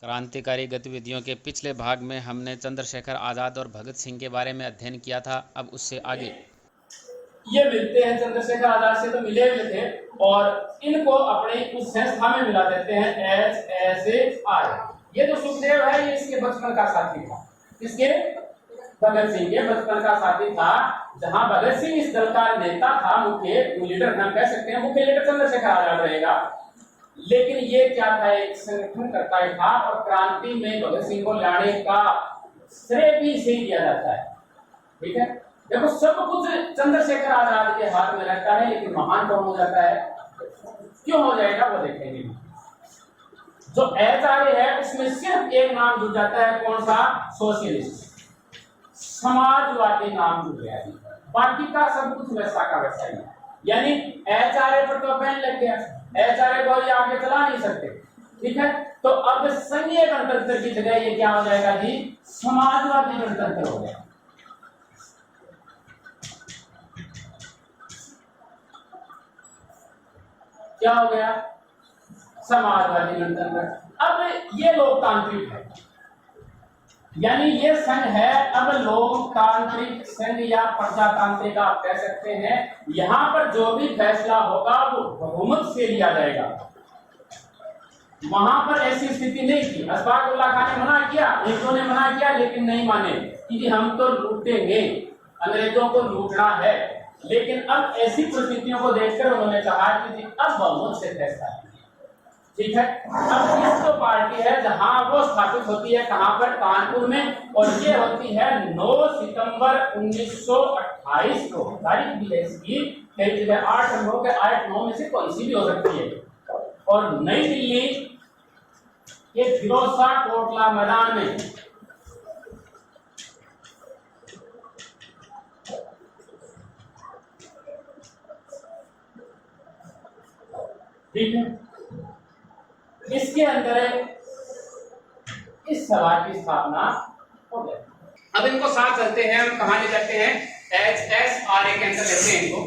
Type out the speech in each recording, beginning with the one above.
क्रांतिकारी गतिविधियों के पिछले भाग में हमने चंद्रशेखर आज़ाद और भगत सिंह के बारे में अध्ययन किया था। अब उससे आगे ये मिलते हैं, चंद्रशेखर आजाद से तो मिले हुए थे और इनको अपने उस संस्था में मिला देते हैं SSI। ये जो सुखदेव है ये इसके बचपन का साथी था, इसके भगत सिंह के बचपन का साथी था। जहां भगत सिंह इस दल का नेता था, मुख्य लीडर हम कह सकते हैं, मुख्य लीडर चंद्रशेखर आजाद रहेगा, लेकिन ये क्या था, एक संगठन करता था और क्रांति में भगत सिंह को लाने का श्रेय भी इसे दिया जाता है। ठीक है, देखो सब कुछ चंद्रशेखर आजाद के हाथ में रहता है, लेकिन महान कौन हो जाता है, क्यों हो जाएगा वो देखेंगे। जो आचार्य है उसमें सिर्फ एक नाम जुड़ जाता है, कौन सा, सोशलिस्ट, समाजवादी नाम जुड़ गया, बाकी का सब कुछ वैसा का वैसा ही है। यानी आचार्य पर तो बैन लग गया, आचार्य को ये आगे चला नहीं सकते। ठीक है, तो अब संघीय गणतंत्र की जगह ये क्या हो जाएगा जी, समाजवादी गणतंत्र हो गया। क्या हो गया, समाजवादी गणतंत्र। अब ये लोकतांत्रिक है, यानी ये संघ है अब लोकतांत्रिक संघ या प्रजातांत्रिक आप कह सकते हैं। यहां पर जो भी फैसला होगा वो बहुमत से लिया जाएगा। वहां पर ऐसी स्थिति नहीं थी। अशफाकुल्लाह खान ने मना किया, नेताओं ने मना किया, लेकिन नहीं माने कि हम तो लूटेंगे, अंग्रेजों को लूटना है। लेकिन अब ऐसी परिस्थितियों को देखकर उन्होंने कहा कि अब बहुमत से फैसला है। ठीक है, अब इस तो पार्टी है जहां वो स्थापित होती है, कहां पर, कानपुर में, और ये होती है 9 सितंबर 1928 को। तारीख भी है इसकी, कई जगह 8 और 9 के 8-9 में से कोई सी भी हो सकती है। और नई दिल्ली के फिरोजशाह कोटला मैदान में ठीक है, इसके अंदर इस सभा की स्थापना हो गई। अब इनको साथ चलते हैं, हम कहां ले जाते हैं, HSRA के अंदर लेते हैं इनको।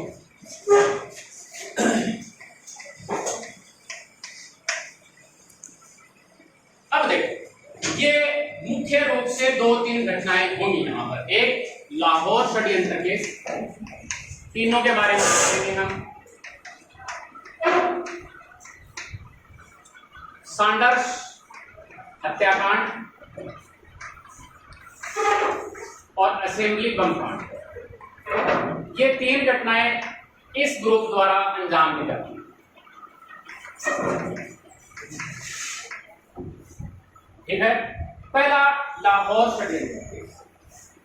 अब देखो, ये मुख्य रूप से 2-3 घटनाएं होंगी यहां पर। एक लाहौर षड्यंत्र केस, तीनों के बारे में बताएंगे हम। सैंडर्स हत्याकांड और असेंबली बम कांड, ये 3 घटनाएं इस ग्रुप द्वारा अंजाम दी जाती हैं। ठीक है, पहला लाहौर षड्यंत्र केस।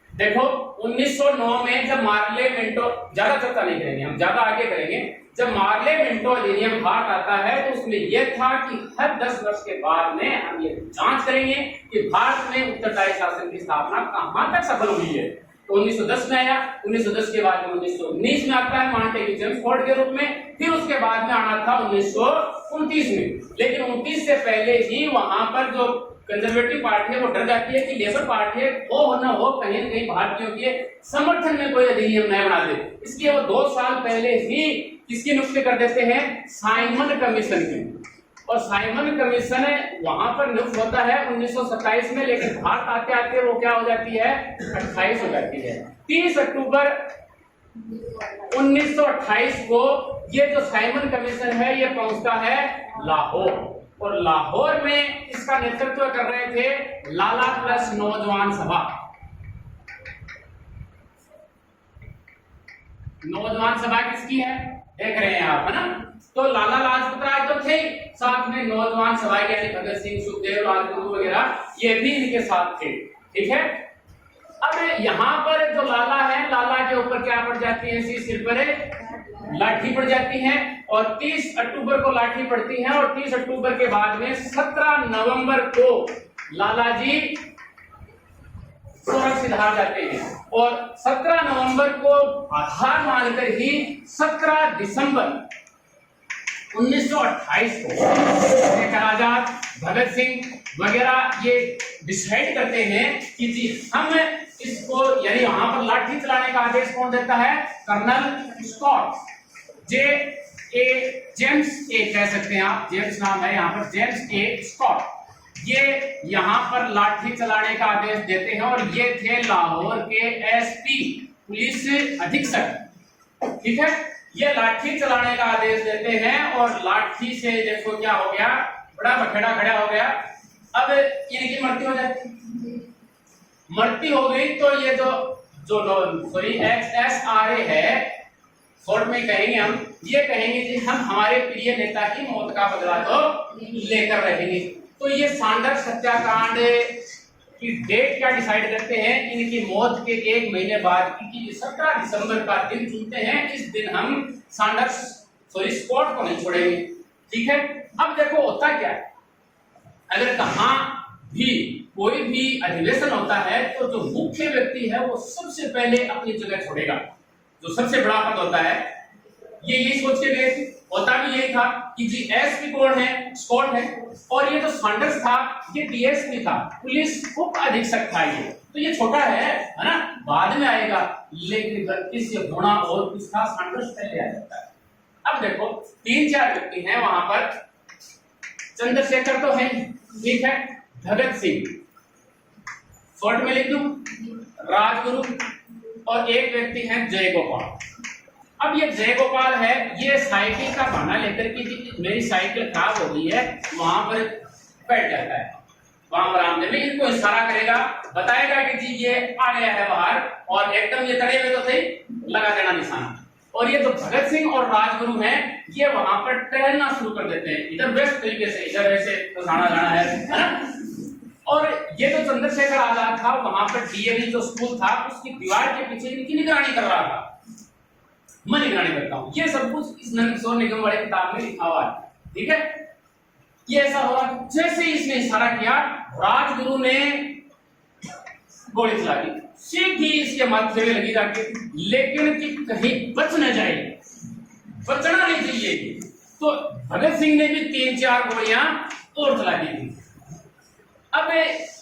देखो 1909 में जब मार्ले मिंटो, ज्यादा चर्चा नहीं करेंगे हम, ज्यादा आगे करेंगे। जब मार्ले मिंटो अधिनियम भारत आता है तो उसमें यह था कि हर 10 वर्ष के बाद में हम ये जांच करेंगे कि भारत में उत्तरदायी शासन की स्थापना कहां तक सफल हुई है। तो 1910 में आया, 1910 के बाद में 1919 में आता है मॉन्टेग्यू चेम्सफोर्ड के रूप में, फिर उसके बाद में आना था 1929 में। लेकिन 29 से पहले ही वहां पर जो कंजर्वेटिव पार्टी है वो डर जाती है कि लेबर पार्टी है, हो न हो कहीं न कहीं भारतीयों के समर्थन में कोई अधिनियम नया बना दे। इसलिए वो 2 साल पहले ही किसकी नियुक्ति कर देते हैं, साइमन कमीशन की। और साइमन कमीशन वहां पर नियुक्त होता है 1927 में, लेकिन भारत आते आते वो क्या हो जाती है, 28 हो जाती है। 30 अक्टूबर 1928 को ये जो साइमन कमीशन है ये पहुंचता है लाहौर, और लाहौर में इसका नेतृत्व कर रहे थे लाला प्लस नौजवान सभा। नौजवान सभा किसकी है, देख रहे हैं आप, है ना। तो लाला लाजपत राय तो थे, साथ में नौजवान सभा यानी भगत सिंह, सुखदेव, राजगुरु वगैरह ये भी इनके साथ थे। ठीक है, अब यहाँ पर जो लाला है, लाला के ऊपर क्या पड़ जाती है, सिर पर लाठी पड़ जाती है, और 30 अक्टूबर को लाठी पड़ती है, और 30 अक्टूबर के बाद में 17 नवंबर को लाला जी सुरक्षित हार जाते हैं, और 17 नवंबर को आधार मानकर ही 17 दिसंबर 1928 को चंद्रशेखर आजाद, भगत सिंह वगैरह ये डिसाइड करते हैं कि जी हम इसको, यानी वहां पर लाठी चलाने का आदेश कौन देता है, कर्नल स्कॉट, जेम्स ए कह सकते हैं आप, जेम्स नाम है यहाँ पर, जेम्स ए स्कॉट। ये यहाँ पर लाठी चलाने का आदेश देते हैं और ये थे लाहौर के एसपी पुलिस अधीक्षक, ठीक है। ये लाठी चलाने का आदेश देते हैं और लाठी से देखो क्या हो गया, बड़ा बखेड़ा खड़ा हो गया। अब इनकी मृत्यु हो जाती, मृत्यु हो गई तो ये जो सॉरी XSRA है, शॉर्ट में कहेंगे हम, ये कहेंगे कि हम हमारे प्रिय नेता की मौत का बदला तो लेकर रहेंगे। तो ये सैंडर्स हत्याकांड की डेट क्या डिसाइड करते हैं, इनकी मौत के 1 महीने बाद की 17 दिसंबर का दिन चुनते हैं। इस दिन हम सैंडर्स स्पॉट को नहीं छोड़ेंगे, ठीक है। अब देखो होता क्या है, अगर कहाँ भी कोई भी अधिवेशन होता है तो जो मुख्य व्यक्ति है वो सबसे पहले अपनी जगह छोड़ेगा, जो सबसे बड़ा पद होता है। ये यही सोच के गए थे, होता भी यही था कि जी एसपी कौन है, स्कॉट है, और ये जो सैंडर्स था ये डीएसपी था, पुलिस उप अधीक्षक था। ये तो ये छोटा है ना, बाद में आएगा, लेकिन गलती से होना और कुछ था, सैंडर्स पहले आ जाता है। अब देखो 3-4 व्यक्ति हैं वहां पर, चंद्रशेखर तो है, ठीक है, भगत सिंह, शॉर्ट में लिख दूं, राजगुरु, और एक व्यक्ति है जयगोपाल। अब ये जयगोपाल है, ये साइकिल का बहाना लेकर के मेरी साइकिल खराब हो गई है, वहां पर बैठ जाता है, वहां बरामदे में इनको इशारा करेगा, बताएगा कि जी ये आ गया है बाहर, और एकदम ये तड़े हुए तो थे, लगा देना निशाना। और ये जो भगत सिंह और राजगुरु हैं, ये वहां पर टहलना शुरू कर देते हैं, इधर व्यस्त तरीके से, इधर ऐसे तो जाना है ना। और ये जो चंद्रशेखर आजाद था वहां पर डीएवी जो स्कूल था उसकी दीवार के पीछे इनकी निगरानी कर रहा था, मैं निगरानी करता हूं, ये सब कुछ इस नंद किशोर निगम वाली किताब में लिखा हुआ है, ठीक है। ये ऐसा हो रहा, जैसे इसने इशारा किया, राजगुरु ने गोली चला दी, सीधी इसके माथे में लगी जाके, लेकिन कि कहीं बच न जाए, बचना नहीं चाहिए, तो भगत सिंह ने भी 3-4 गोलियां और चला दी थी। अब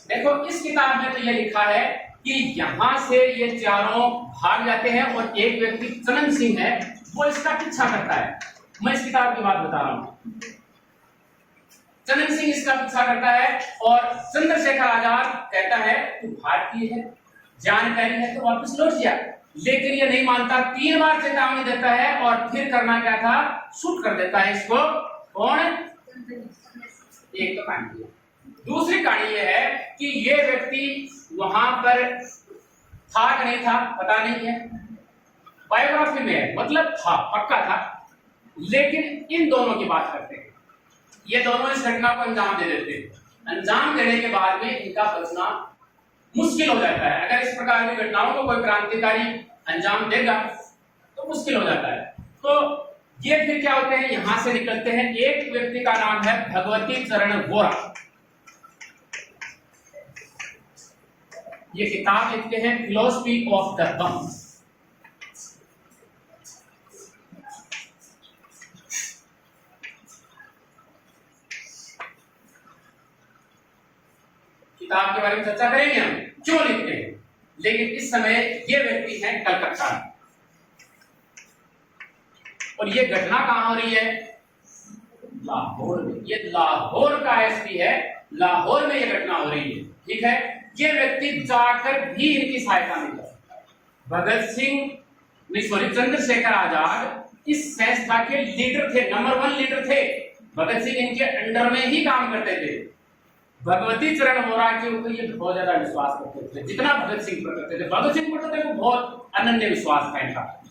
देखो इस किताब में तो ये लिखा है कि यहां से ये चारों भाग जाते हैं और एक व्यक्ति चनन सिंह है वो इसका पीछा करता है। मैं इस किताब की बात बता रहा हूं, चनन सिंह इसका पीछा करता है और चंद्रशेखर आजाद कहता है तू भारतीय है, जानकारी है तो वापस लौट जा, लेकिन ये नहीं मानता, 3 बार चेतावनी देता है और फिर करना क्या था, शूट कर देता है इसको। कौन? एक तो कहानी। दूसरी कहानी यह है कि ये व्यक्ति वहां पर था कि नहीं था पता नहीं है, बायोग्राफी में है, मतलब था, पक्का था, लेकिन इन दोनों की बात करते हैं, ये दोनों इस घटना को अंजाम दे देते हैं। अंजाम देने के बाद में इनका बचना मुश्किल हो जाता है। अगर इस प्रकार की घटनाओं को कोई क्रांतिकारी अंजाम देगा तो मुश्किल हो जाता है। तो ये फिर क्या होते हैं, यहां से निकलते हैं। एक व्यक्ति का नाम है भगवती चरण वोरा, ये किताब लिखते हैं फिलोसफी ऑफ द बम। किताब के बारे में चर्चा करेंगे हम, क्यों लिखते हैं, लेकिन इस समय ये व्यक्ति हैं कलकत्ता में, और ये घटना कहां हो रही है, लाहौर में। ये लाहौर का एसपी है, लाहौर में ये घटना हो रही है, ठीक है। ये व्यक्ति जाकर भी इनकी सहायता नहीं कर सकता। भगत सिंह चंद्रशेखर आजाद इस संस्था के लीडर थे, नंबर 1 लीडर थे, भगत सिंह इनके अंडर में ही काम करते थे। भगवती चरण वोरा के ऊपर ये बहुत ज्यादा विश्वास करते थे, जितना भगत सिंह पर करते थे। भगत सिंह पर तो देखो बहुत अनन्य विश्वास था इनका,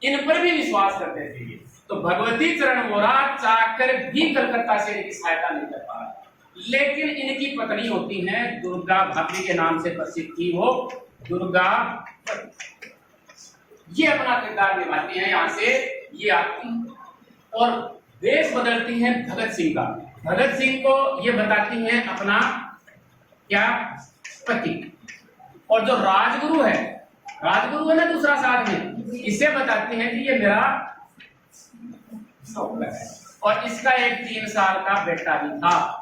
इन पर भी विश्वास करते थे। तो भगवती चरण वोरा चाहकर भी कलकत्ता से इनकी सहायता नहीं कर पा रहा, लेकिन इनकी पत्नी होती हैं दुर्गा भाभी के नाम से प्रसिद्ध थी वो दुर्गा, ये अपना किरदार निभाती हैं, यहां से ये आती और वेश बदलती हैं भगत सिंह का। भगत सिंह को ये बताती हैं अपना क्या पति, और जो राजगुरु है, राजगुरु है ना दूसरा साथ में, इसे बताती हैं कि ये मेरा सौदा है, और इसका एक 3 साल का बेटा भी था।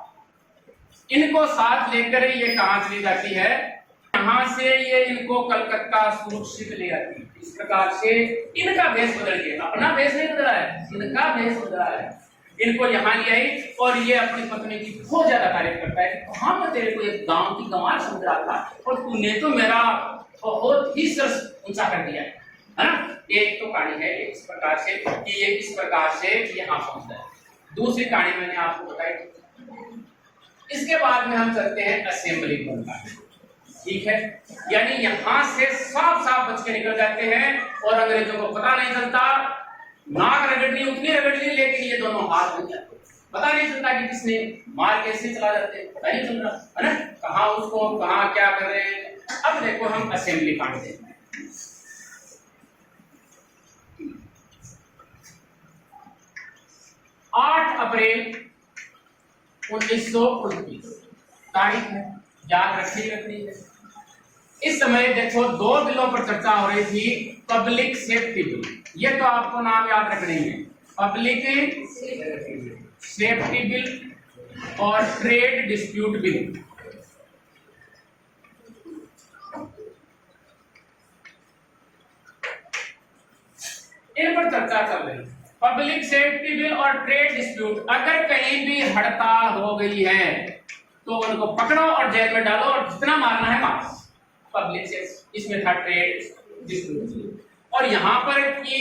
इनको साथ लेकर ये कहां चली जाती है, यहां से ये इनको कलकत्ता सुरक्षित ले आती है। इस प्रकार से इनका भेष बदल गया, अपना भेष नहीं बदला है, इनका भेष बदला है। इनको यहाँ ले आई और ये अपनी पत्नी की बहुत ज्यादा तारीफ करता है कि कहाँ मैं तेरे को एक गांव की गंवार समझ रहा था और तूने तो मेरा बहुत ही सर ऊंचा कर दिया है ना। एक तो कहानी है इस प्रकार से कि ये इस प्रकार से यहाँ पहुंचता है। दूसरी कहानी मैंने आपको बताई। इसके बाद में हम चलते हैं असेंबली बनता है, ठीक है, यानी यहां से साफ साफ बच के निकल जाते हैं और अंग्रेजों को पता नहीं चलता। नाक रगड़नी उतनी रगड़नी लेकिन ये दोनों हाथ बन जाते, पता नहीं चलता कि किसने मार कैसे चला जाते, पता नहीं चल रहा है ना, कहाँ उसको कहाँ क्या कर रहे हैं। अब देखो हम असेंबली कांड देखते हैं। 8 अप्रैल 1929 तारीख है, याद रखनी है। इस समय देखो 2 बिलों पर चर्चा हो रही थी। पब्लिक सेफ्टी बिल, ये तो आपको नाम याद रखने है, पब्लिक सेफ्टी बिल और ट्रेड डिस्प्यूट बिल। इन पर चर्चा चल रही है। पब्लिक सेफ्टी बिल और ट्रेड डिस्प्यूट, अगर कहीं भी हड़ताल हो गई है तो उनको पकड़ो और जेल में डालो और जितना मारना है मारो। पब्लिक से इसमें था ट्रेड डिस्प्यूट। और यहाँ पर कि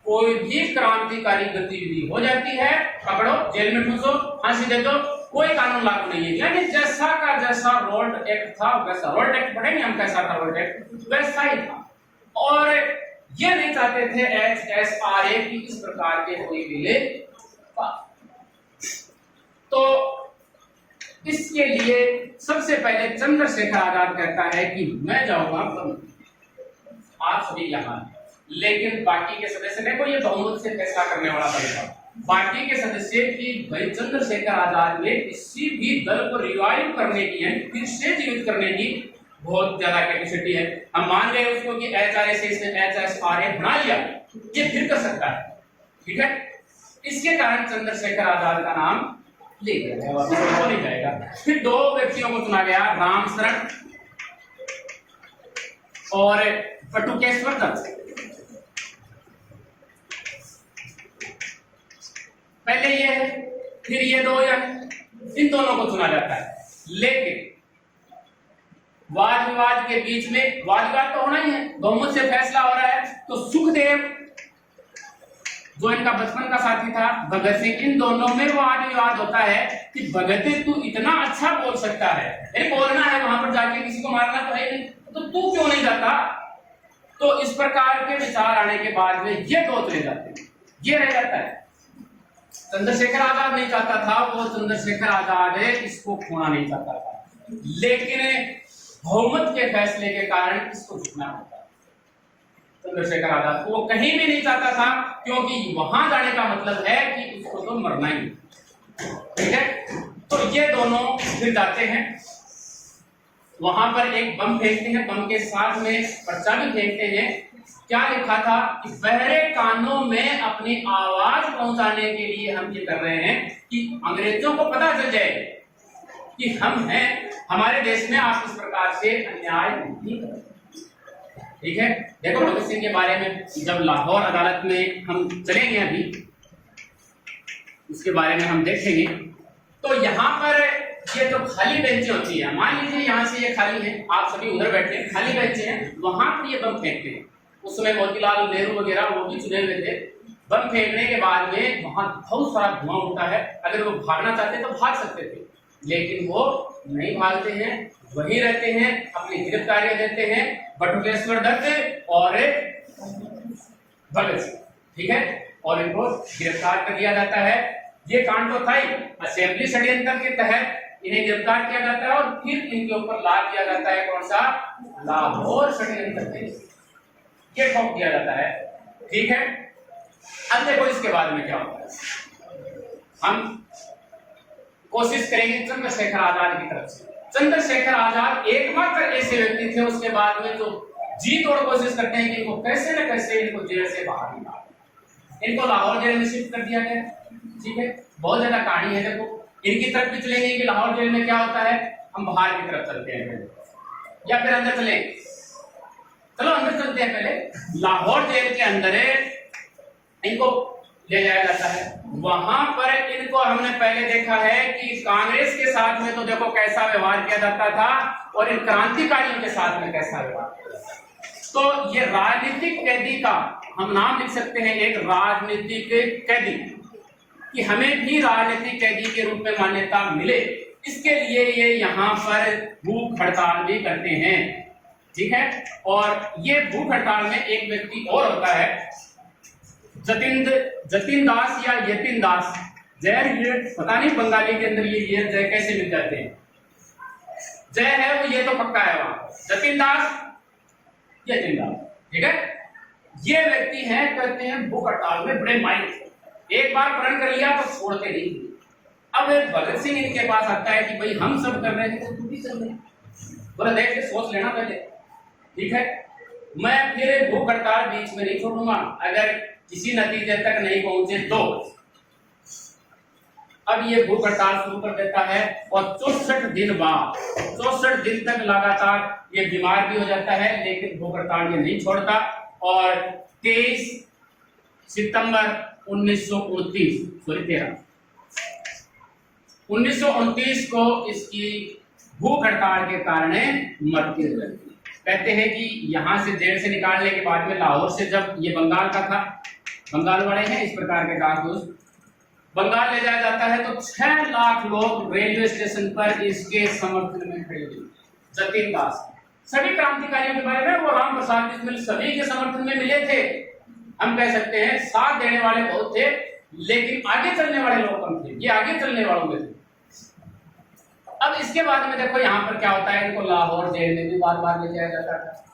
कोई भी क्रांतिकारी गतिविधि हो जाती है, पकड़ो, जेल में ठूसो, फांसी दे दो, कोई कानून लागू नहीं है। यानी जैसा का जैसा रोल्ट एक्ट था वैसा, रोल्ट एक्ट पढ़ेंगे हम, कैसा था रोल्ट एक्ट, वैसा ही था। और ये नहीं चाहते थे HSRA की इस प्रकार के कोई बिले। तो इसके लिए सबसे पहले चंद्रशेखर आजाद कहता है कि मैं जाऊंगा, आप सभी यहाँ, लेकिन बाकी के सदस्य, देखो ये बहुमत से फैसला करने वाला तरीका, बाकी के सदस्य की भाई चंद्रशेखर आजाद ने किसी भी दल को रिवाइव करने की है, फिर से जीवित करने की बहुत ज्यादा कैपेसिटी है। हम मान रहे हैं उसको कि HRA से इसने HSRA बना लिया, ये फिर कर सकता है, ठीक है। इसके कारण चंद्रशेखर आजाद का नाम ले गया, वो नहीं जाएगा। फिर 2 व्यक्तियों को चुना गया, राम शरण और बटुकेश्वर दत्त। पहले ये है, फिर ये 2 इन दोनों को चुना जाता है। लेकिन वाद विवाद के बीच में, वाद विवाद तो होना ही है, बहुमत से फैसला हो रहा है, तो सुखदेव जो इनका बचपन का साथी था, भगत सिंह, इन दोनों में वाद विवाद होता है कि भगत तू इतना अच्छा बोल सकता है, यानी बोलना है वहां पर जाके, किसी को मारना तो है नहीं, तो तू क्यों नहीं जाता। तो इस प्रकार के विचार आने के बाद में ये 2 चले जाते हैं, ये रह जाता है। चंद्रशेखर आजाद नहीं चाहता था, वो चंद्रशेखर आजाद इसको खोना नहीं चाहता था, लेकिन बहुमत के फैसले के कारण इसको झुकना होता है। चंद्रशेखर आजाद को वो कहीं भी नहीं चाहता था, क्योंकि वहां जाने का मतलब है कि उसको तो मरना ही, ठीक है। तो ये दोनों फिर जाते हैं, वहां पर एक बम फेंकते हैं, बम के साथ में पर्चा भी फेंकते हैं। क्या लिखा था कि बहरे कानों में अपनी आवाज पहुंचाने के लिए हम ये कर रहे हैं कि अंग्रेजों को पता चल जाए कि हम हैं, हमारे देश में आप इस प्रकार से अन्याय नहीं करें, ठीक है। देखो भगत सिंह के बारे में जब लाहौर अदालत में हम चलेंगे, अभी उसके बारे में हम देखेंगे। तो यहाँ पर ये जो खाली बेंचें होती है, मान लीजिए यहाँ से ये खाली है, आप सभी उधर बैठे हैं, खाली बेंचें हैं, वहां पर ये बम फेंकते हैं। उस समय मोतीलाल नेहरू वगैरह वो भी चुने हुए थे। बम फेंकने के बाद में वहां बहुत सारा धुआं उठता है, अगर वो भागना चाहते तो भाग सकते थे, लेकिन वो नहीं भागते हैं, वहीं रहते हैं, अपनी गिरफ्तारियां देते हैं, बटुकेश्वर दत्त और भगत सिंह, ठीक है, और इनको गिरफ्तार कर दिया जाता है। ये कांड तो था ही, असेंबली षड्यंत्र के तहत इन्हें गिरफ्तार किया जाता है और फिर इनके ऊपर लाद दिया जाता है, कौन सा, लाहौर षड्यंत्र केस, ये ठोक दिया जाता है, ठीक है। अब देखो इसके बाद में क्या होता है, हम कोशिश करेंगे चंद्रशेखर आजाद की तरफ से। चंद्रशेखर आजाद एकमात्र ऐसे व्यक्ति थे उसके बाद में जो जी तोड़ कोशिश करते हैं कि इनको कैसे न कैसे इनको जेल से बाहर निकालें। इनको लाहौर जेल में शिफ्ट कर दिया गया, ठीक है। बहुत ज्यादा कहानी है, देखो इनकी तरफ भी चलेंगे कि लाहौर जेल में क्या होता है, हम बाहर की तरफ चलते हैं या फिर अंदर चले, चलो अंदर चलते हैं। पहले लाहौर जेल के अंदर इनको ले जाया जाता है। वहां पर इनको हमने पहले देखा है कि कांग्रेस के साथ में तो देखो कैसा व्यवहार किया जाता था और इन क्रांतिकारियों के साथ में कैसा व्यवहार किया जाता था। तो ये राजनीतिक कैदी का हम नाम लिख सकते हैं, एक राजनीतिक कैदी, कि हमें भी राजनीतिक कैदी के रूप में मान्यता मिले, इसके लिए ये यहाँ पर भूख हड़ताल भी करते हैं। ठीक है, और ये भूख हड़ताल में एक व्यक्ति और होता है, जतिन दास या यतिन दास। जय, पता नहीं बंगाली के अंदर ये जय कैसे मिल जाते हैं। जय है वो, ये तो पक्का है वहां, जतिन दास, यतिन दास। ठीक है, ये व्यक्ति हैं, कहते हैं भूख हड़ताल में बड़े माइंड, एक बार प्रण कर लिया तो छोड़ते नहीं। अब भगत सिंह इनके पास आता है कि भाई हम सब कर रहे हैं तो तू भी चल रहे, बोला देख के सोच लेना पहले। ठीक है, मैं फिर भूख हड़ताल बीच में नहीं छोड़ूंगा, अगर किसी नतीजे तक नहीं पहुंचे तो। अब ये भूख हड़ताल शुरू कर देता है और 64 दिन बाद, 64 दिन तक लगातार ये बीमार भी हो जाता है, लेकिन भूख हड़ताल ये नहीं छोड़ता। और 23 सितंबर 1929 को इसकी भूख हड़ताल के कारण मृत्यु हुई। कहते हैं कि यहाँ से जेल से निकालने के बाद में लाहौर से, जब ये बंगाल का था, बंगाल वाले हैं इस प्रकार के कारतूस, बंगाल ले जाया जाता है तो 6 लाख लोग रेलवे स्टेशन पर इसके समर्थन में खड़े हुए। जतिन दास, सभी क्रांतिकारियों के बारे में, वो राम प्रसाद बिस्मिल सभी के समर्थन में मिले थे। हम कह सकते हैं साथ देने वाले बहुत थे, लेकिन आगे चलने वाले लोग कम थे, ये आगे चलने वालों में थे। अब इसके बाद में देखो यहाँ पर क्या होता है, इनको लाहौर जेल में भी बार बार ले जाया जाता था,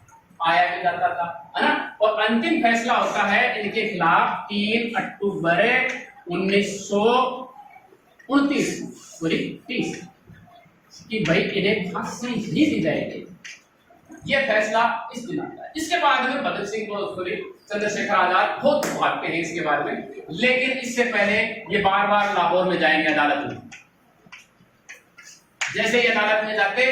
आया भी जाता था, है ना। और अंतिम फैसला होता है इनके खिलाफ 3 अक्टूबर 1929 कि भाई इन्हें फांसी ही दी जाएगी। ये फैसला इस दिन आता है। इसके बाद में भगत सिंह को चंद्रशेखर आजाद बहुत भागते हैं इसके बारे में, लेकिन इससे पहले ये बार बार लाहौर में जाएंगे अदालत में। जैसे ये अदालत में जाते,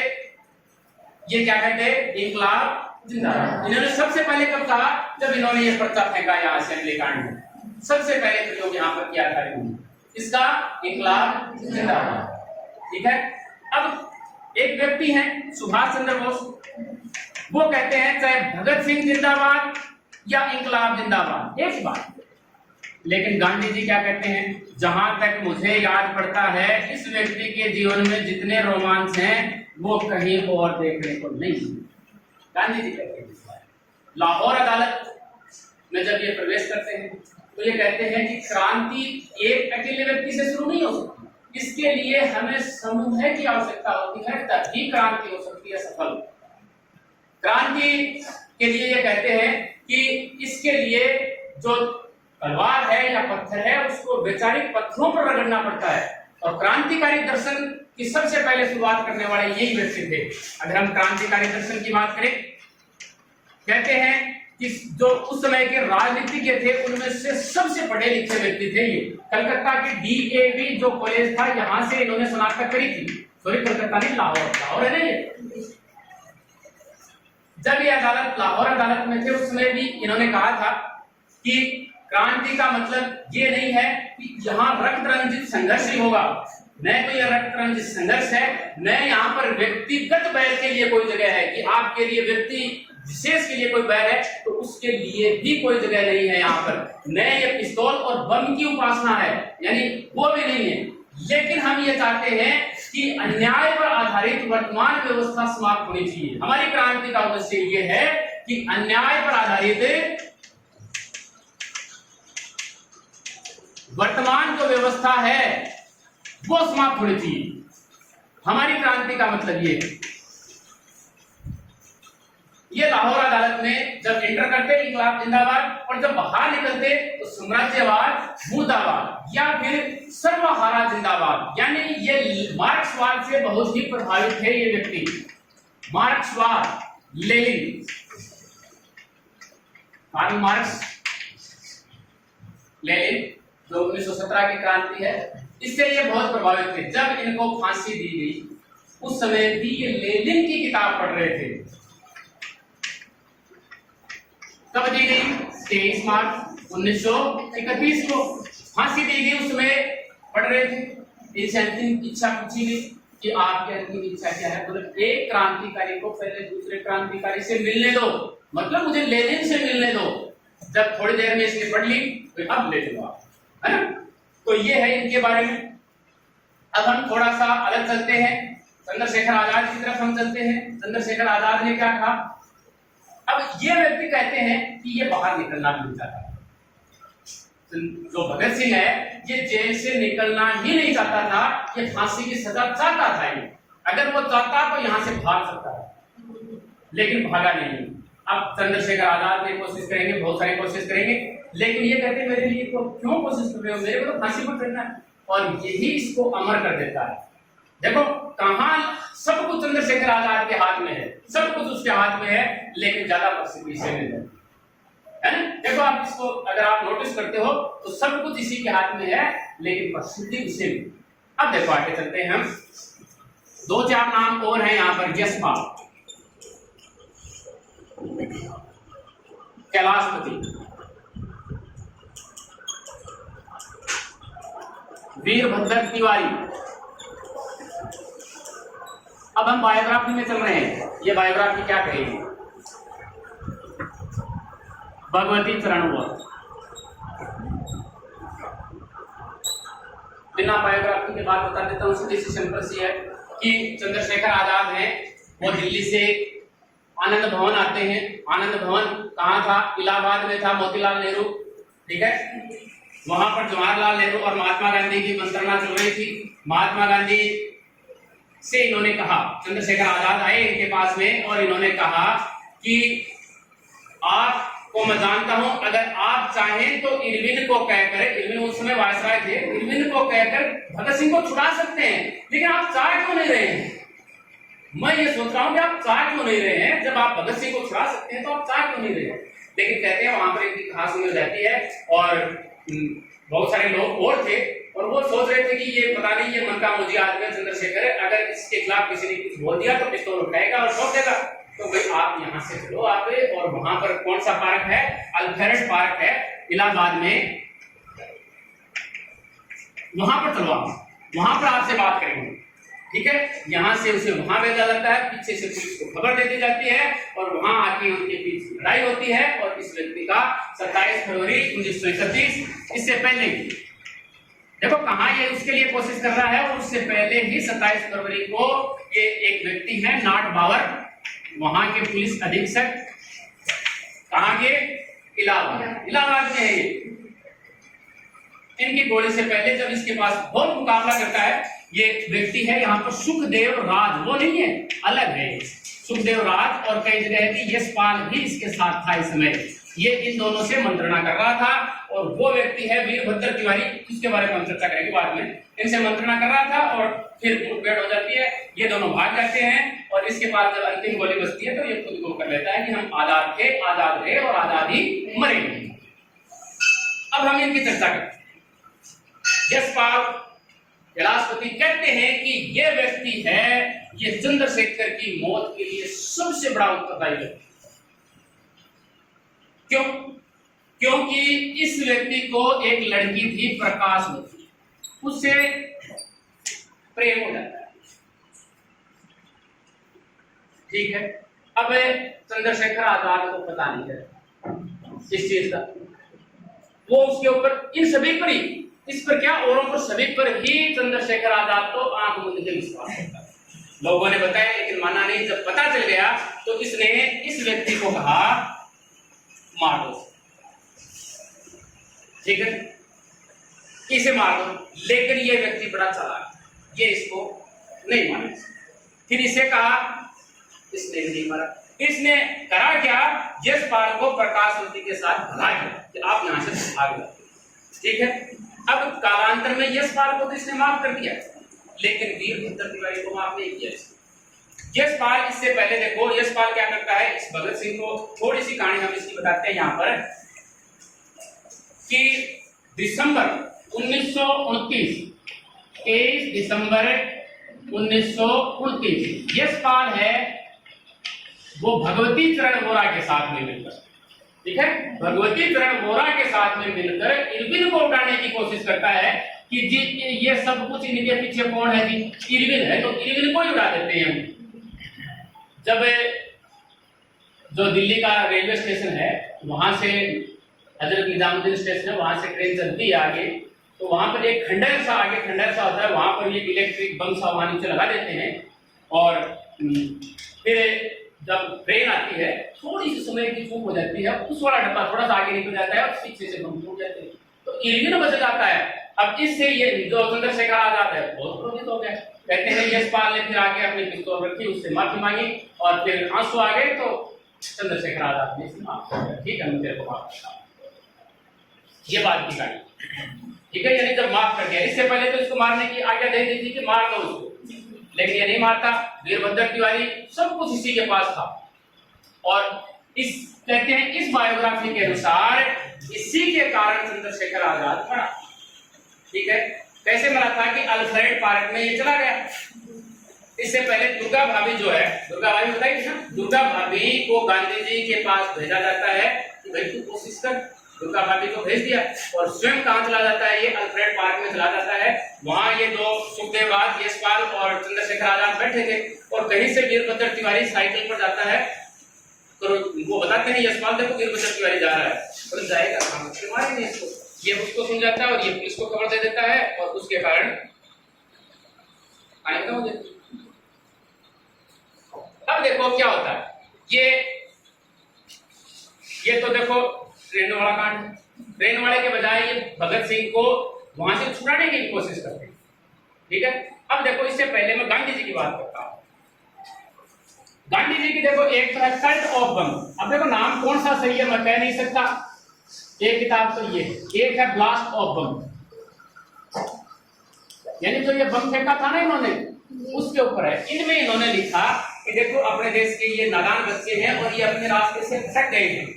ये क्या कहते, इंकलाब जिंदाबाद। इन्होंने सबसे पहले कब कहा, जब इन्होंने ये पर्चा फेंका यहाँ असेंबली कांड में, सबसे पहले प्रयोग यहाँ पर किया था इन्होंने इसका, इंकलाब जिंदाबाद। ठीक है, अब एक व्यक्ति है सुभाष चंद्र बोस, वो कहते हैं चाहे भगत सिंह जिंदाबाद या इंकलाब जिंदाबाद, एक ही बात। लेकिन गांधी जी क्या कहते हैं, जहां तक मुझे याद पड़ता है इस व्यक्ति के जीवन में जितने रोमांच हैं वो कहीं और देखने को नहीं। गांधी जी कहते हैं लाहौर अदालत में जब ये प्रवेश करते हैं तो ये कहते हैं कि क्रांति एक अकेले व्यक्ति से शुरू नहीं हो सकती, इसके लिए हमें समूह की आवश्यकता होती है, तभी क्रांति हो सकती है सफल। क्रांति के लिए ये कहते हैं कि इसके लिए जो तलवार है या पत्थर है उसको वैचारिक पत्थरों पर रगड़ना पड़ता है, और क्रांतिकारी दर्शन की सबसे पहले शुरुआत करने वाले यही व्यक्ति थे। अगर हम क्रांतिकारी दर्शन की बात करें, कहते हैं कि जो उस समय के राजनीतिज्ञ थे उनमें से सबसे पढ़े लिखे व्यक्ति थे ये। कलकत्ता के DAV जो कॉलेज था, यहां से इन्होंने स्नातक करी थी। सॉरी, कलकत्ता नहीं, लाहौर है ना ये। जब ये अदालत लाहौर अदालत में थे उस समय भी इन्होंने कहा था कि क्रांति का मतलब ये नहीं है कि यहाँ रक्त रंजित संघर्ष ही होगा, न तो ये रक्त रंजित संघर्ष है, न यहाँ पर व्यक्तिगत बैर के लिए कोई जगह है कि आपके लिए व्यक्ति विशेष के लिए कोई बैर है, तो उसके लिए भी कोई जगह नहीं है यहाँ पर। न ये पिस्तौल और बम की उपासना है, यानी वो भी नहीं है। लेकिन हम ये चाहते हैं कि अन्याय पर आधारित वर्तमान व्यवस्था समाप्त होनी चाहिए। हमारी क्रांति का उद्देश्य ये है कि अन्याय पर आधारित वर्तमान जो व्यवस्था है वो समाप्त होनी चाहिए। हमारी क्रांति का मतलब ये है। ये लाहौर अदालत में जब एंटर करते इंकलाब जिंदाबाद, और जब बाहर निकलते तो साम्राज्यवाद मुर्दाबाद या फिर सर्वहारा जिंदाबाद। यानी ये मार्क्सवाद से बहुत ही प्रभावित थे ये व्यक्ति। मार्क्सवाद, लेनिन, कार्ल मार्क्स, लेनिन जो 1917 की क्रांति है, इससे ये बहुत प्रभावित थे। जब इनको फांसी दी गई उस समय भी ये लेनिन की किताब पढ़ रहे थे। कब दी गई? 23 मार्च 1931 को। फांसी दी गई, उसमें पढ़ रहे थे, इनसे अंतिम इच्छा पूछी गई कि आपकी अंतिम इच्छा क्या है। मतलब एक क्रांतिकारी को पहले दूसरे क्रांतिकारी से मिलने दो, मतलब मुझे लेनिन से मिलने दो। जब थोड़ी देर में इसने पढ़ ली तो अब ले लो आप, है ना। तो ये है इनके बारे में। अब हम थोड़ा सा अलग चलते हैं, चंद्रशेखर आजाद की तरफ हम चलते हैं। चंद्रशेखर आजाद ने क्या कहा? अब ये व्यक्ति कहते हैं कि ये बाहर निकलना भी नहीं चाहता। जो भगत सिंह है ये जेल से निकलना ही नहीं चाहता था, ये फांसी की सजा चाहता था। ये अगर वो चाहता तो यहां से भाग सकता था, लेकिन भागा नहीं। अब चंद्रशेखर आजाद ने कोशिश करेंगे, बहुत सारी कोशिश करेंगे, लेकिन ये कहते हैं मेरे लिए तो क्यों कोशिश कर रहे हो, मेरे को तो फांसी पर चढ़ना है। और यही इसको अमर कर देता है। देखो कहां सब कुछ चंद्रशेखर आजाद के हाथ में है, सब कुछ उसके हाथ में है, लेकिन ज्यादा प्रसिद्धि इसे मिल जाती है। देखो आप इसको अगर आप नोटिस करते हो तो सब कुछ इसी के हाथ में है, लेकिन प्रसिद्धि इसे मिली। अब देखो आगे चलते हैं हम। दो चार नाम और हैं यहाँ पर, यशपाल, कैलाशपति, वीरभद्र तिवारी। अब हम बायोग्राफी में चल रहे हैं। ये बायोग्राफी क्या कहेगी? भगवती चरण हुआ, बिना बायोग्राफी के बात बता देता हूँ। सीधी सी सिंपल सी है कि चंद्रशेखर आजाद हैं, वो दिल्ली से आनंद भवन आते हैं। आनंद भवन कहाँ था? इलाहाबाद में था, मोतीलाल नेहरू, ठीक है। वहां पर जवाहरलाल नेहरू और महात्मा गांधी की मंत्रणा चल रही थी। महात्मा गांधी से इन्होंने कहा, चंद्रशेखर आजाद आए इनके पास में और इन्होंने कहा कि आपको मैं जानता हूं, अगर आप चाहें तो इरविन को कहकर, इरविन उस समय वायसराय थे, इरविन को कहकर भगत सिंह को छुड़ा सकते हैं, लेकिन आप चाह क्यों नहीं रहे हैं? मैं ये सोच रहा हूं कि आप चाह क्यों नहीं रहे हैं? जब आप भगत सिंह को छुड़ा सकते हैं तो आप चाह क्यों नहीं रहे हैं? लेकिन कहते हैं वहां पर इनकी कहां सुनी जाती है और बहुत सारे लोग और थे और वो सोच रहे थे कि ये पता नहीं ये मन का मुझे आदमी चंद्रशेखर है, अगर इसके खिलाफ किसी ने कुछ बोल दिया तो पिस्तौल उठाएगा और ठोक देगा। तो भाई आप यहाँ से चलो आप, और वहां पर कौन सा पार्क है? अल्फ्रेड पार्क है इलाहाबाद में, वहां पर चलो आप, वहां पर आपसे बात करेंगे, ठीक है। यहाँ से उसे वहां भेजा जाता है, पीछे से पुलिस को खबर दे दी जाती है और वहां आके उनके बीच लड़ाई होती है। और इस व्यक्ति का 27 फरवरी 1931, इससे पहले देखो कहाँ ये उसके लिए कोशिश कर रहा है, और उससे पहले ही 27 फरवरी को ये एक व्यक्ति है नाट बावर, वहां के पुलिस अधीक्षक, कहाँ के? इलाहाबाद, इलाहाबाद में है ये। इनकी गोली से पहले जब इसके पास बहुत मुकाबला करता है, ये व्यक्ति है यहाँ पर सुखदेव राज, वो नहीं है, अलग है सुखदेव राज, और कई जगह है कि यशपाल भी इसके साथ था इस समय। ये इन दोनों से मंत्रणा कर रहा था। और वो व्यक्ति है वीरभद्र तिवारी, इसके बारे में हम चर्चा करेंगे बाद में। इनसे मंत्रणा कर रहा था और फिर मुठभेड़ हो जाती है, ये दोनों भाग जाते हैं और इसके बाद जब अंतिम गोली बजती है तो ये खुद को कर लेता है कि हम आजाद थे, आजाद रहे और आजाद ही मरेंगे। अब हम इनकी चर्चा करते हैं। यशपाल कैलाशपति कहते हैं कि ये व्यक्ति है, ये चंद्रशेखर की मौत के लिए सबसे बड़ा उत्तरदायी व्यक्ति। क्यों? क्योंकि इस व्यक्ति को एक लड़की थी प्रकाशवती, उससे प्रेम हो जाता है, ठीक है। अब चंद्रशेखर आजाद को पता नहीं है इस चीज का, वो उसके ऊपर, इन सभी पर ही, इस पर क्या, औरों पर, सभी पर ही चंद्रशेखर आजाद तो आंख मूंद के विश्वास करता है। लोगों ने बताया लेकिन माना नहीं। जब पता चल गया तो इसने इस व्यक्ति को कहा मार दो, ठीक है, इसे मार दो। लेकिन ये व्यक्ति बड़ा चालाक, ये इसको नहीं माना। फिर इसे कहा, इसने नहीं मारा। इसने करा क्या? यशपाल को प्रकाशवती के साथ भगा दिया कि आप यहां से भाग जाओ, ठीक है। अब कालांतर में यशपाल को तो इसने माफ कर दिया, लेकिन वीरभद्र तिवारी को माफ नहीं किया। यशपाल, इससे पहले देखो यशपाल क्या करता है, इस भगत सिंह को थोड़ी सी कहानी हम इसकी बताते हैं यहाँ पर कि दिसंबर 1929, 23 दिसंबर 1929 यशपाल है वो भगवती चरण वोरा के साथ में मिलकर, ठीक है। भगवती चरण वोरा के साथ में मिलकर इरविन को उठाने की कोशिश करता है कि जी ये सब कुछ इनके पीछे कौन है जी, इरविन है, तो इरविन को ही उड़ा देते हैं हम। जब जो दिल्ली का रेलवे स्टेशन है वहां से हजरत निजामुद्दीन स्टेशन है, वहां से ट्रेन चलती है आगे, तो वहां पर एक खंडर सा आगे खंडर सा होता है, वहां पर ये इलेक्ट्रिक बम सा वहां नीचे लगा देते हैं और फिर जब ट्रेन आती है थोड़ी सी समय की चूक हो जाती है, उस वाला डब्बा थोड़ा सा आगे निकल जाता है और पीछे से बम टूट जाते हैं, तो इरविन बच जाता है। अब इससे ये जो चंद्रशेखर आजाद है बहुत क्रोधित हो गया, कहते हैं यशपाल ने फिर आगे अपनी पिस्तौल रखी, उससे माफी मांगी और फिर आंसू आ गए, तो चंद्रशेखर आजाद ने माफ कर दिया, ठीक है मैं तेरे को माफ करता हूं, ये बात की कहानी, ठीक है। यानी जब माफ कर दिया, इससे पहले तो इसको मारने की आज्ञा दे दी थी कि मार दो उसको, लेकिन ये नहीं मारता। वीरभद्र तिवारी सब कुछ इसी के पास था और इस कहते हैं इस बायोग्राफी के अनुसार इसी के कारण चंद्रशेखर आजाद मरा, ठीक है। कैसे मरा था कि अल्फ्रेड पार्क में ये चला गया। इससे पहले दुर्गा भाभी जो है, दुर्गा भाभी बताइए ना, दुर्गा भाभी को गांधी जी के पास भेजा जाता है कि भाई तू कोशिश कर, दुर्गा भाभी को भेज दिया और स्वयं कहां चला जाता है, ये अल्फ्रेड पार्क में चला जाता है। वहां ये दो सुखदेव, यशपाल और चंद्रशेखर आजाद बैठे थे और कहीं से वीरभद्र तिवारी साइकिल पर जाता है, तो वो बताते हैं यशपाल देखो वीरभद्र तिवारी जा रहा है, तो जाएगा कहां, मारेंगे इसको, ये उसको सुन जाता है और ये पुलिस को खबर दे देता है और उसके कारण आएगा हो जाता। अब देखो क्या होता है, ये तो देखो ट्रेन वाला कांड, ट्रेन वाले के बजाय ये भगत सिंह को वहां से छुड़ाने की कोशिश करते हैं, ठीक है। अब देखो इससे पहले मैं गांधी जी की बात करता हूं। गांधी जी की देखो एक तो है कल्ट ऑफ बम, अब देखो नाम कौन सा सही है मैं कह नहीं सकता, एक किताब तो ये, एक है ब्लास्ट ऑफ बम, यानी जो ये बम फेंका था ना इन्होंने उसके ऊपर है। इनमें इन्होंने लिखा कि देखो अपने देश के ये नादान बच्चे हैं और ये अपने रास्ते से भटक गए हैं,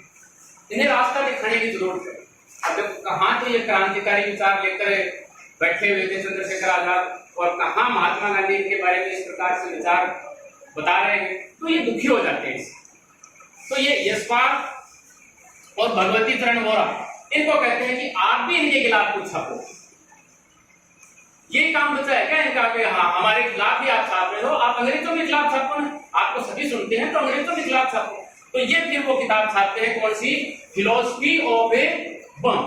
इन्हें रास्ता दिखाने की जरूरत है। अब देखो कहां तो ये क्रांतिकारी विचार लेकर बैठे हुए थे चंद्रशेखर आजाद और कहां महात्मा गांधी इनके बारे में इस प्रकार से विचार बता रहे हैं, तो ये दुखी हो जाते हैं। तो ये यशपाल और भगवती चरण वोरा इनको कहते हैं कि आप भी इनके खिलाफ कुछ छापो, ये काम बचा है क्या इनका कि हाँ हमारे खिलाफ ही आप छाप रहे हो, आप अंग्रेजों के खिलाफ छापो ना, आपको सभी सुनते हैं तो अंग्रेजों के खिलाफ छापो। तो ये फिर वो किताब छापते हैं कौन सी, फिलोसफी ऑफ ए बम,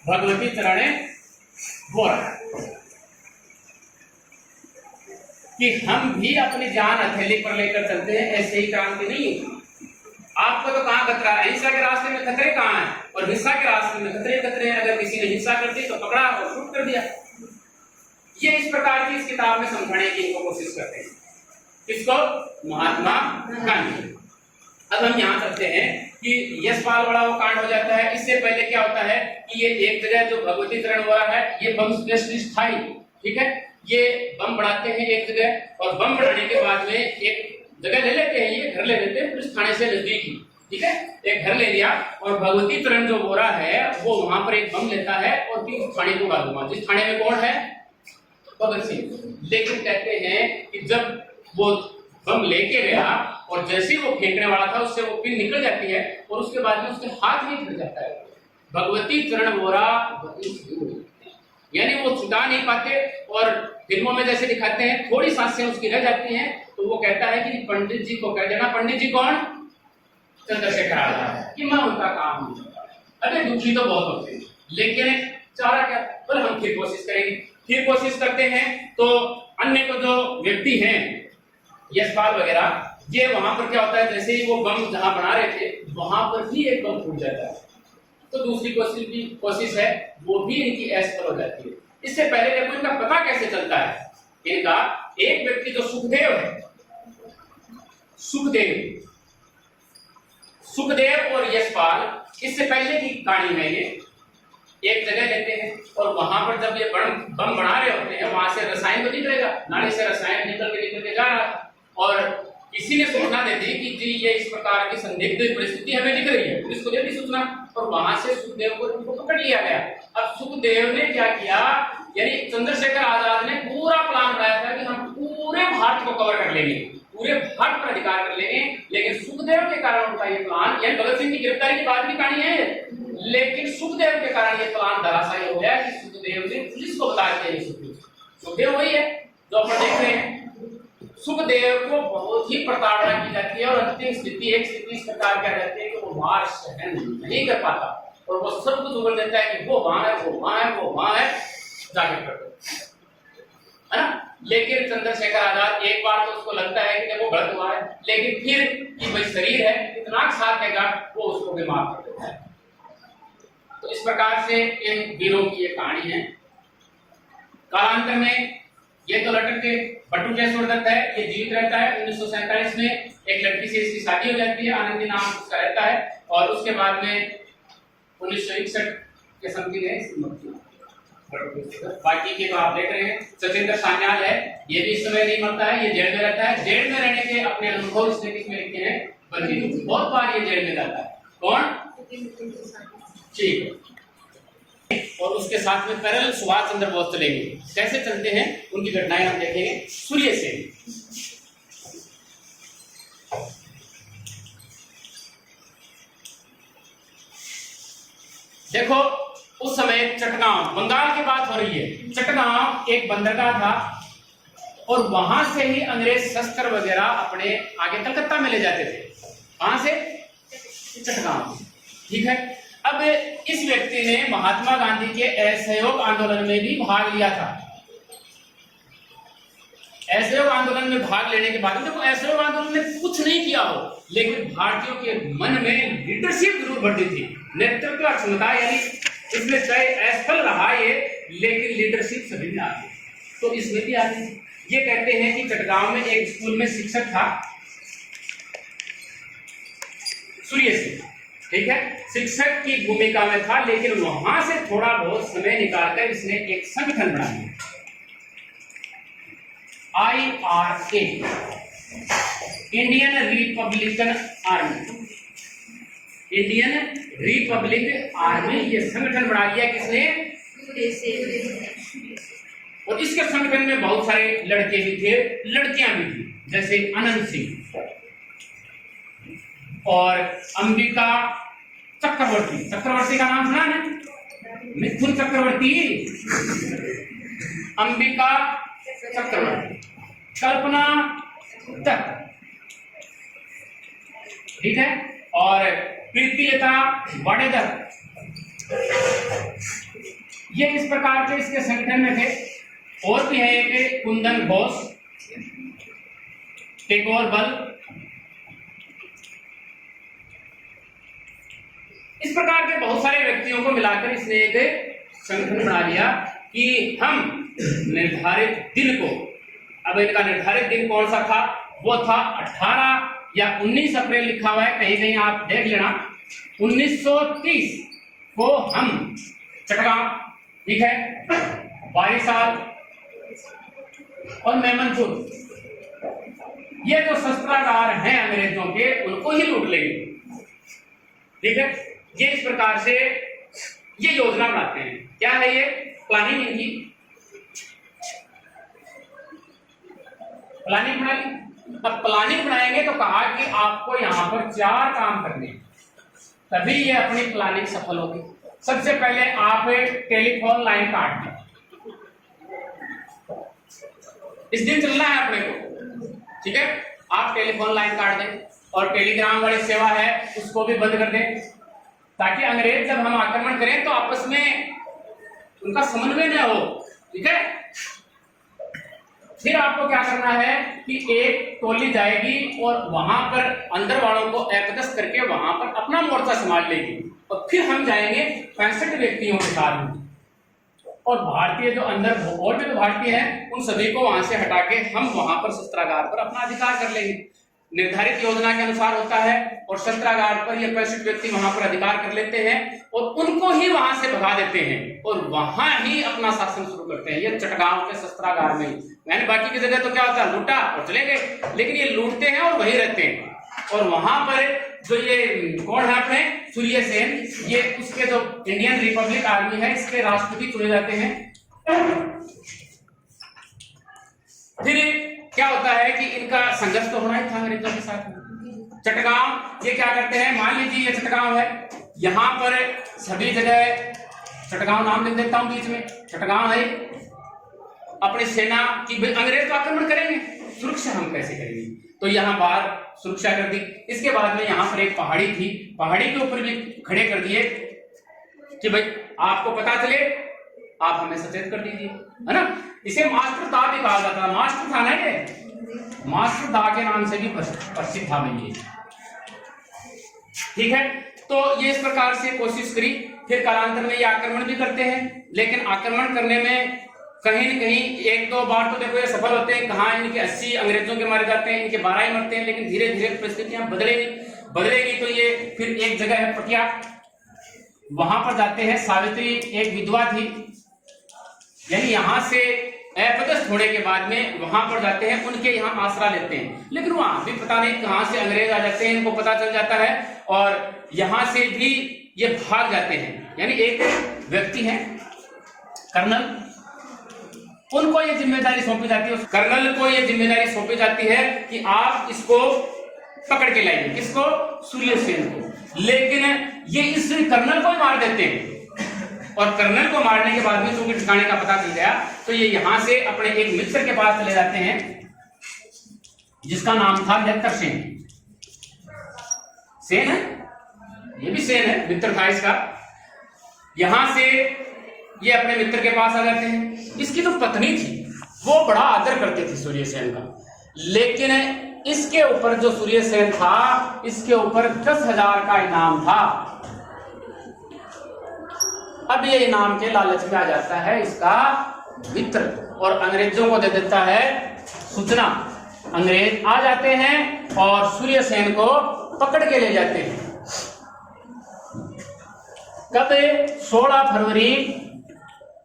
भगवती चरण वोरा, कि हम भी अपनी जान हथेली पर लेकर चलते हैं, ऐसे ही क्रांति नहीं होती। आपको तो कहां खतरा है, हिंसा के रास्ते में खतरे कहां है, और हिंसा के रास्ते में खतरे हैं। अगर किसी ने हिंसा कर दी तो पकड़ा और शूट कर दिया। ये इस प्रकार की इस किताब में समझाने की इनको कोशिश करते हैं, किसको, महात्मा गांधी। अब हम यहाँ चलते हैं कि यशपाल वाला वो कांड हो जाता है। इससे पहले क्या होता है कि ये एक जगह जो भगवती चरण वाला है ये बम स्पेशलिस्ट था, ठीक है, ये बम बढ़ाते हैं एक जगह और बम बढ़ाने के बाद में एक जगह ले लेते हैं, ये घर ले लेते हैं पुलिस थाने से नजदीक ही, ठीक है, एक घर ले लिया और भगवती चरण जो वोरा है वो वहां पर एक बम लेता है और फिर उस थाने को डालूंगा, जिस थाने में कौन है, भगत सिंह। लेकिन कहते हैं कि जब वो बम लेके गया और जैसे वो फेंकने वाला था उससे वो पिन निकल जाती है और उसके बाद में उसके हाथ में फट जाता है। भगवती चरण वोरा यानी वो छुटा नहीं पाते और फिल्मों में जैसे दिखाते हैं थोड़ी सांसें उसकी रह जाती हैं, तो वो कहता है कि पंडित जी को कह देना, पंडित जी कौन, चंद्रशेखर आजाद, कि मैं उनका काम नहीं करता। अरे दुखी तो बहुत होते हैं, लेकिन चारा क्या, बोले हम फिर कोशिश करेंगे, फिर कोशिश करते हैं। तो अन्य को जो व्यक्ति हैं यशपाल वगैरह, ये वहां पर क्या होता है, जैसे ही वो बम जहां बना रहे थे वहां पर भी एक बम फूट जाता है, तो दूसरी कोशिश है वो भी इनकी असफल हो जाती है। इससे पहले देखो इनका पता कैसे चलता है, इनका एक व्यक्ति जो सुखदेव है, सुखदेव और यशपाल, इससे पहले की कहानी है, ये एक जगह लेते हैं और वहां पर जब ये बम बना रहे होते हैं वहां से रसायन तो निकलेगा, नाले से रसायन निकल के जा रहा है और किसी ने सूचना दे दी कि जी ये इस प्रकार की संदिग्ध परिस्थिति हमें दिख रही है, पुलिस को दे दी सूचना और वहां से सुखदेव को उनको पकड़ लिया गया। अब सुखदेव ने क्या किया, यानी चंद्रशेखर आजाद ने पूरा प्लान बनाया था कि हम पूरे भारत को कवर कर लेंगे, पूरे भारत पर अधिकार कर लेंगे। लेकिन सुखदेव के कारण उनका ये प्लान, यह भगत सिंह की गिरफ्तारी की बाद की कहानी है, लेकिन सुखदेव के कारण ये प्लान धराशायी हो गया कि सुखदेव ने पुलिस को बता दिया। सुखदेव वही है जो अपन देख रहे हैं। सुखदेव को बहुत ही प्रताड़ना की जाती है और अंतिम स्थिति इस प्रकार कह जाती है कि वो मार सहन नहीं कर पाता और वो सब कुछ उगल देता है कि वो वहां है, वो वहां है, वो वहां है, जाके कर दो, है ना। लेकिन चंद्रशेखर आजाद एक बार तो उसको लगता है कि देखो गलत हुआ है, लेकिन फिर कि भाई शरीर है, इतना साथ देगा, वो उसको भी माफ कर देता है। तो इस प्रकार से इन वीरों की ये कहानी है। कालांतर में ये तो लटक के बटू जयसूर्यदत्त है, ये जीवित रहता है। 1947 में एक लड़की से इसकी शादी हो जाती है, आनंदी नाम उसका रहता है, और उसके बाद में 1961 के समथिंग है इसकी मृत्यु। बाकी के तो आप देख रहे हैं। सचिंद्र सान्याल है, ये भी इस समय नहीं मरता है, ये जेल में रहता है। जेल में रहने के अपने अनुभव इसने किसमें लिखे हैं? बंदी। बहुत बार ये जेल में जाता है। कौन? ठीक है। और उसके साथ में पैरेलल सुभाष चंद्र बोस चलेंगे। कैसे चलते हैं उनकी घटनाएं हम देखेंगे। सूर्य सेन, देखो उस समय चटगांव, बंगाल की बात हो रही है। चटगांव एक बंदरगाह था और वहां से ही अंग्रेज शस्त्र वगैरह अपने आगे कलकत्ता में ले जाते थे। कहां से? चटगांव। ठीक है। अब इस व्यक्ति ने महात्मा गांधी के असहयोग आंदोलन में भी भाग लिया था। असहयोग आंदोलन में भाग लेने के बाद, देखो असहयोग आंदोलन ने कुछ नहीं किया हो, लेकिन भारतीयों के मन में लीडरशिप जरूर बढ़ती थी, नेतृत्व क्षमता, यानी इसमें चाहे असफल रहा ये, लेकिन लीडरशिप सभी में आती। तो इसमें भी आती। ये कहते हैं कि चटगांव में एक स्कूल में शिक्षक था सूर्य सिंह, ठीक है, शिक्षक की भूमिका में था, लेकिन वहां से थोड़ा बहुत समय निकालकर इसने एक संगठन बना लिया, IRA, Indian Republican army. Indian Republic army, ये संगठन बना लिया किसने? और इसके संगठन में बहुत सारे लड़के भी थे, लड़कियां भी थी, जैसे अनंत सिंह और अंबिका चक्रवर्ती। चक्रवर्ती का नाम सुना है? मिथुन चक्रवर्ती, अंबिका चक्रवर्ती, कल्पना दत्त, ठीक है, और प्रीतिलता वाडेकर। ये इस प्रकार के इसके संगठन में थे। और भी है एक कुंदन घोष, टैगोर बल। इस प्रकार के बहुत सारे व्यक्तियों को मिलाकर इसने एक संगठन बना लिया कि हम निर्धारित दिन को, अब इनका निर्धारित दिन कौन सा था? वो था 18 या 19 अप्रैल लिखा हुआ है, कहीं कहीं आप देख लेना। 1930 को हम चटगांव, ठीक है, बारिसाल और मेमनपुर, ये जो शस्त्रागार हैं अंग्रेजों के, उनको ही लूट लेंगे, ठीक है। ये इस प्रकार से ये योजना बनाते हैं। क्या है ये? प्लानिंग इनकी, प्लानिंग बना ली। अब प्लानिंग बनाएंगे तो कहा कि आपको यहां पर 4 काम करने हैं, तभी ये अपनी प्लानिंग सफल होगी। सबसे पहले आप टेलीफोन लाइन काट दें, इस दिन चलना है अपने को, ठीक है। आप टेलीफोन लाइन काट दें और टेलीग्राम वाली सेवा है उसको भी बंद कर दें, ताकि अंग्रेज जब हम आक्रमण करें तो आपस में उनका समन्वय न हो, ठीक है। फिर आपको क्या करना है कि एक टोली जाएगी और वहां पर अंदर वालों को एकत्र करके वहां पर अपना मोर्चा संभाल लेगी, और फिर हम जाएंगे 65 व्यक्तियों के साथ, और भारतीय जो अंदर और भी तो भारतीय हैं उन सभी को वहां से हटा के हम वहां पर शस्त्रागार पर अपना अधिकार कर लेंगे। निर्धारित योजना के अनुसार होता है, और शस्त्रागार पर ये 65 व्यक्ति वहां पर अधिकार कर लेते हैं और उनको ही वहां से भगा देते हैं और वहां ही अपना शासन शुरू करते हैं। ये चटगांव के शस्त्रागार में, यानी बाकी की जगह तो क्या होता है, लूटा और चले गए, लेकिन ये लूटते हैं और वहीं रहते हैं। और वहां पर जो ये कौन है अपने सूर्य सेन, ये उसके जो इंडियन रिपब्लिक आर्मी है इसके राष्ट्रपति चुने जाते हैं। फिर क्या होता है कि इनका संघर्ष तो होना ही था अंग्रेजों के साथ में। चटगांव, ये क्या करते हैं, मान लीजिए ये चटगांव है, यहाँ पर सभी जगह चटगांव नाम लिख देता हूं बीच में, चटगांव है, अपनी सेना की अंग्रेज तो आक्रमण करेंगे, सुरक्षा हम कैसे करेंगे, तो यहाँ बाहर सुरक्षा कर दी। इसके बाद में यहाँ पर एक पहाड़ी थी, पहाड़ी के ऊपर भी खड़े कर दिए कि भाई आपको पता चले आप हमें सचेत कर दीजिए, है ना। इसे मास्टर दा भी कहा जाता है, मास्टर था ना ये, मास्टर दा के नाम से भी प्रसिद्ध था ये, ठीक है। तो ये इस प्रकार से कोशिश करी, फिर कालांतर में ये आक्रमण भी करते हैं, लेकिन आक्रमण करने में कहीं न कहीं एक दो बार तो देखो ये सफल होते हैं, कहाँ इनके 80 अंग्रेजों के मारे जाते हैं, इनके 12 ही मरते हैं, लेकिन धीरे धीरे परिस्थितियां बदलेगी तो ये फिर एक जगह है पटिया, वहां पर जाते हैं। सावित्री एक विधवा थी, यानी यहां से अपदस्थ होने के बाद में वहां पर जाते हैं, उनके यहाँ आसरा लेते हैं, लेकिन वहां भी पता नहीं कहां से अंग्रेज आ जाते हैं, इनको पता चल जाता है और यहां से भी ये भाग जाते हैं। यानी एक व्यक्ति है कर्नल, उनको ये जिम्मेदारी सौंपी जाती है, कर्नल को ये जिम्मेदारी सौंपी जाती है कि आप इसको पकड़ के लाइए, किसको, सूर्यसेन को। लेकिन ये इस कर्नल को ही मार देते हैं, और कर्नल को मारने के बाद में चूंकि ठिकाने का पता चल गया तो ये यहां से अपने एक मित्र के पास चले जाते हैं जिसका नाम था नेत्र सेन। सेन है, ये भी सेन है, मित्र था इसका। यहां से ये अपने मित्र के पास आ जाते हैं। इसकी जो पत्नी थी वो बड़ा आदर करती थी सूर्यसेन का, लेकिन इसके ऊपर जो सूर्यसेन था, इसके ऊपर 10,000 का इनाम था। अब ये इनाम के लालच में आ जाता है इसका मित्र और अंग्रेजों को दे देता है सूचना। अंग्रेज आ जाते हैं और सूर्यसेन को पकड़ के ले जाते हैं। कब? 16 फरवरी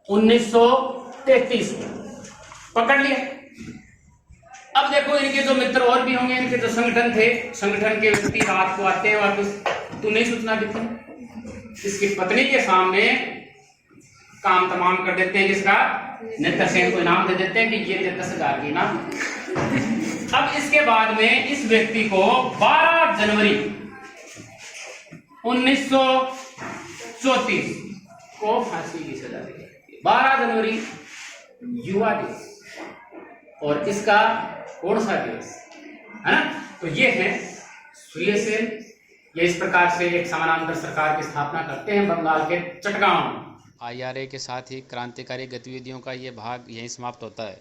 1933 पकड़ लिया। अब देखो इनके जो मित्र और भी होंगे, इनके जो संगठन थे, संगठन के व्यक्ति रात को आते हैं वापस, तू नहीं सूचना देते, इसकी पत्नी के सामने काम तमाम कर देते हैं, जिसका नेत्र सेन को इनाम दे देते हैं कि ये 10,000 की इनाम। अब इसके बाद में इस व्यक्ति को 12 जनवरी 1934 को फांसी की सजा दी गई। 12 जनवरी युवा दिवस, और इसका कौन सा दिवस है ना, तो ये है सूर्यसेन। ये इस प्रकार से एक समानांतर सरकार की स्थापना करते हैं बंगाल के चटगांव। IRA के साथ ही क्रांतिकारी गतिविधियों का ये भाग यहीं समाप्त होता है।